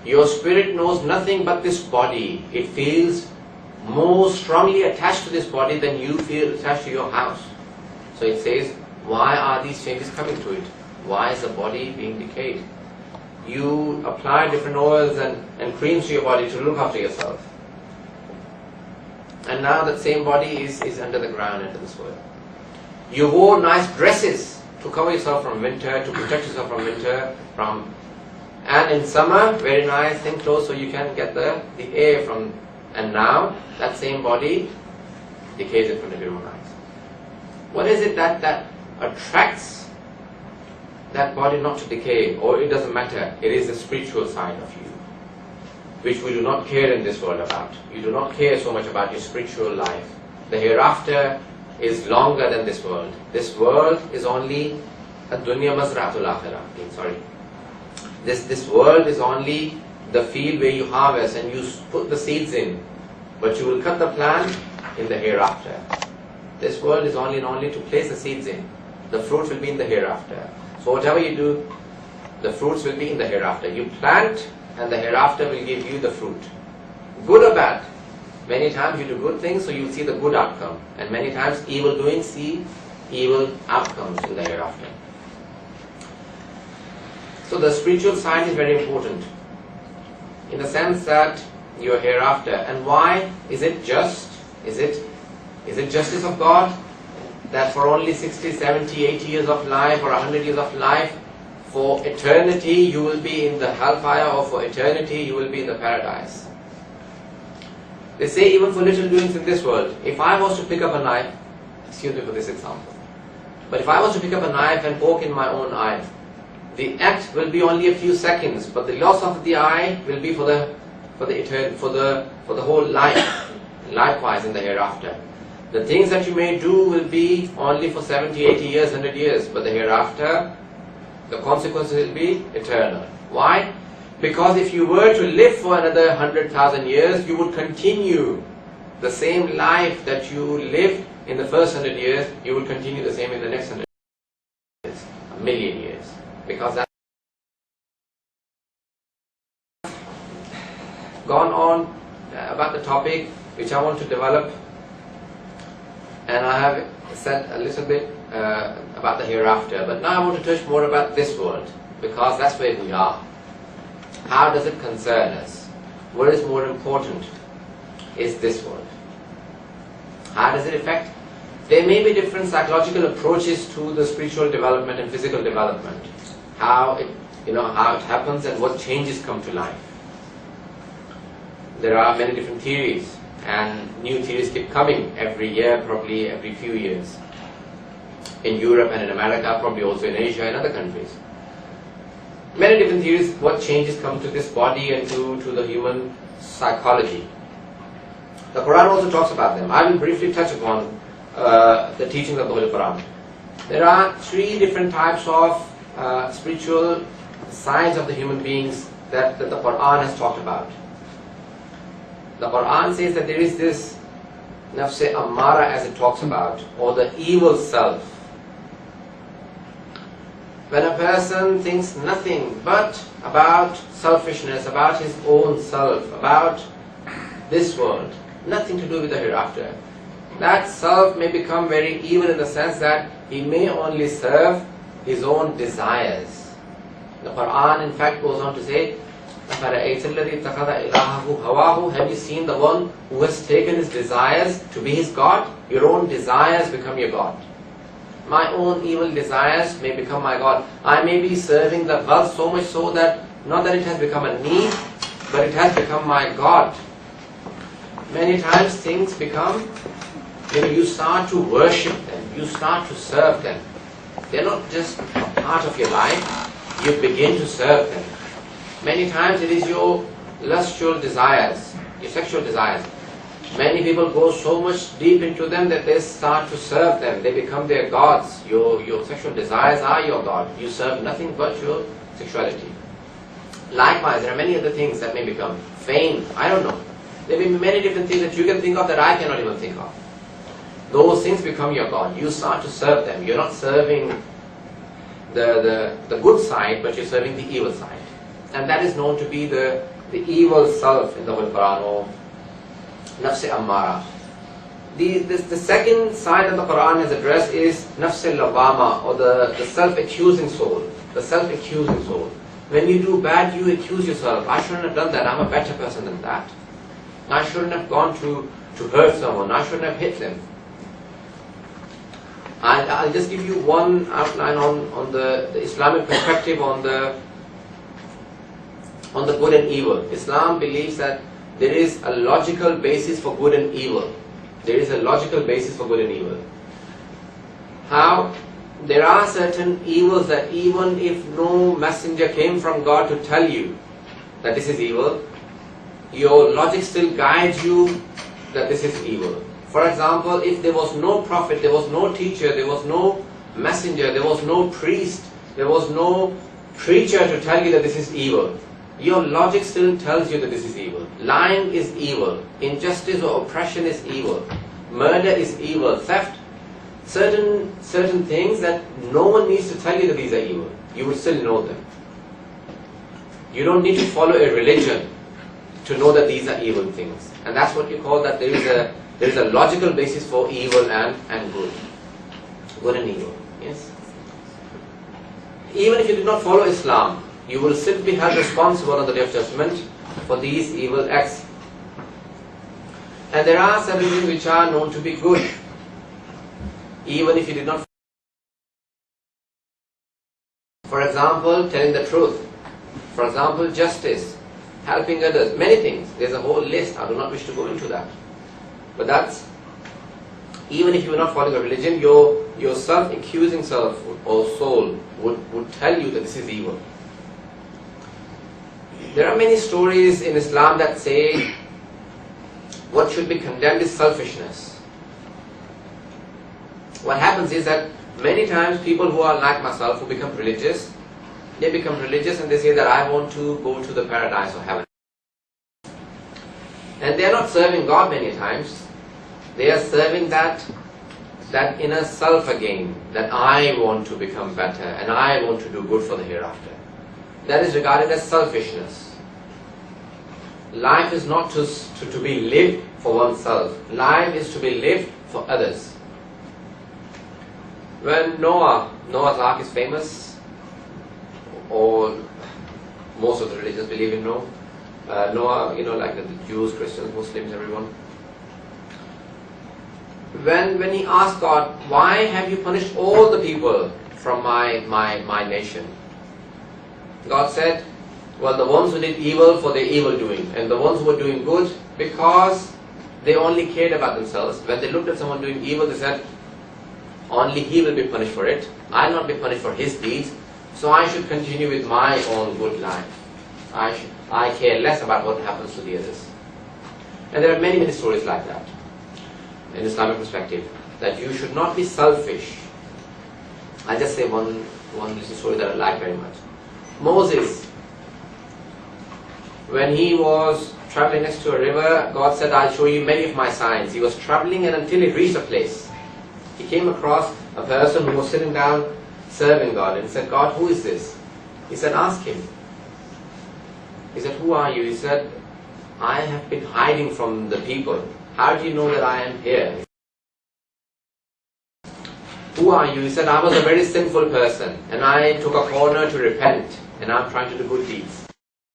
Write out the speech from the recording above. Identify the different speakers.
Speaker 1: Your spirit knows nothing but this body. It feels more strongly attached to this body than you feel attached to your house. So it says, why are these changes coming to it? Why is the body being decayed? You apply different oils and creams to your body to look after yourself. And now that same body is under the ground, under the soil. You wore nice dresses to cover yourself from winter, to protect yourself from winter, and in summer, very nice thin clothes so you can get the air from, and now that same body decays in front of your own eyes. What is it that attracts that body not to decay? Or it doesn't matter, it is the spiritual side of you, which we do not care in this world about. You do not care so much about your spiritual life. The hereafter is longer than this world. This world is only a dunya mazra'atul akhirah. Sorry. This world is only the field where you harvest and you put the seeds in, but you will cut the plant in the hereafter. This world is only to place the seeds in. The fruit will be in the hereafter. So whatever you do, the fruits will be in the hereafter. You plant and the hereafter will give you the fruit. Good or bad. Many times you do good things, so you see the good outcome. And many times evil doing, see evil outcomes in the hereafter. So the spiritual side is very important, in the sense that you are hereafter. And why? Is it just? Is it justice of God that for only 60, 70, 80 years of life or 100 years of life, for eternity you will be in the hellfire, or for eternity you will be in the paradise? They say even for little doings in this world, if I was to pick up a knife, excuse me for this example, but if I was to pick up a knife and poke in my own eye, the act will be only a few seconds, but the loss of the eye will be for the whole life. Likewise in the hereafter, the things that you may do will be only for 70, 80 years, 100 years, but the hereafter, the consequences will be eternal. Why? Because if you were to live for another 100,000 years, you would continue the same life that you lived in the first 100 years, you would continue the same in the next 100 years, a million years. Because that's gone on about the topic which I want to develop, and I have said a little bit about the hereafter, but now I want to touch more about this world, because that's where we are. How does it concern us? What is more important is this world. How does it affect? There may be different psychological approaches to the spiritual development and physical development. How it happens and what changes come to life. There are many different theories, and new theories keep coming every year, probably every few years. In Europe and in America, probably also in Asia and other countries. Many different theories, what changes come to this body and to the human psychology. The Quran also talks about them. I will briefly touch upon the teachings of the Holy Quran. There are three different types of spiritual sides of the human beings that the Quran has talked about. The Quran says that there is this nafs-e ammara, as it talks about, or the evil self. When a person thinks nothing but about selfishness, about his own self, about this world, nothing to do with the hereafter, that self may become very evil in the sense that he may only serve his own desires. The Quran in fact goes on to say, have you seen the one who has taken his desires to be his God? Your own desires become your God. My own evil desires may become my God. I may be serving the wealth so much so that, not that it has become a need, but it has become my God. Many times things become, you start to worship them, you start to serve them. They're not just a part of your life, you begin to serve them. Many times it is your lustful desires, your sexual desires. Many people go so much deep into them that they start to serve them. They become their gods. Your sexual desires are your God. You serve nothing but your sexuality. Likewise, there are many other things that may become fame. I don't know. There may be many different things that you can think of that I cannot even think of. Those things become your God. You start to serve them. You're not serving the good side, but you're serving the evil side. and that is known to be the evil self in the Holy Quran, or nafs ammara. The second side of the Quran has addressed is nafs lawama, or the self-accusing soul. The self-accusing soul. When you do bad, you accuse yourself. I shouldn't have done that. I'm a better person than that. I shouldn't have gone to hurt someone. I shouldn't have hit them. And I'll just give you one outline on the Islamic perspective on the good and evil. Islam believes that there is a logical basis for good and evil. There is a logical basis for good and evil. How? There are certain evils that even if no messenger came from God to tell you that this is evil, your logic still guides you that this is evil. For example, if there was no prophet, there was no teacher, there was no messenger, there was no priest, there was no preacher to tell you that this is evil, your logic still tells you that this is evil. Lying is evil. Injustice or oppression is evil. Murder is evil. Theft, certain things that no one needs to tell you that these are evil. You will still know them. You don't need to follow a religion to know that these are evil things. And that's what you call that there is a logical basis for evil and good. Good and evil. Yes. Even if you did not follow Islam, you will still be held responsible on the Day of Judgment for these evil acts. And there are certain things which are known to be good, even if you did not. For example, telling the truth. For example, justice, helping others, many things. There's a whole list. I do not wish to go into that. But that's, even if you are not following a religion, your self-accusing self or soul would tell you that this is evil. There are many stories in Islam that say what should be condemned is selfishness. What happens is that many times people who are like myself, who become religious, they become religious and they say that I want to go to the paradise or heaven. And they are not serving God many times. They are serving that inner self again, that I want to become better and I want to do good for the hereafter. That is regarded as selfishness. Life is not to be lived for oneself. Life is to be lived for others. When Noah's Ark is famous, or most of the religions believe in Noah, like the Jews, Christians, Muslims, everyone. When he asked God, why have you punished all the people from my nation? God said, well, the ones who did evil for their evil doing, and the ones who were doing good because they only cared about themselves. When they looked at someone doing evil, they said, only he will be punished for it. I will not be punished for his deeds, so I should continue with my own good life. I care less about what happens to the others. And there are many, many stories like that in Islamic perspective, that you should not be selfish. I'll just say one little story that I like very much. Moses, when he was traveling next to a river, God said, I'll show you many of my signs. He was traveling, and until he reached a place, he came across a person who was sitting down serving God, and he said, God, who is this? He said, ask him. He said, who are you? He said, I have been hiding from the people. How do you know that I am here? Who are you? He said, I was a very sinful person, and I took a corner to repent, and I'm trying to do good deeds.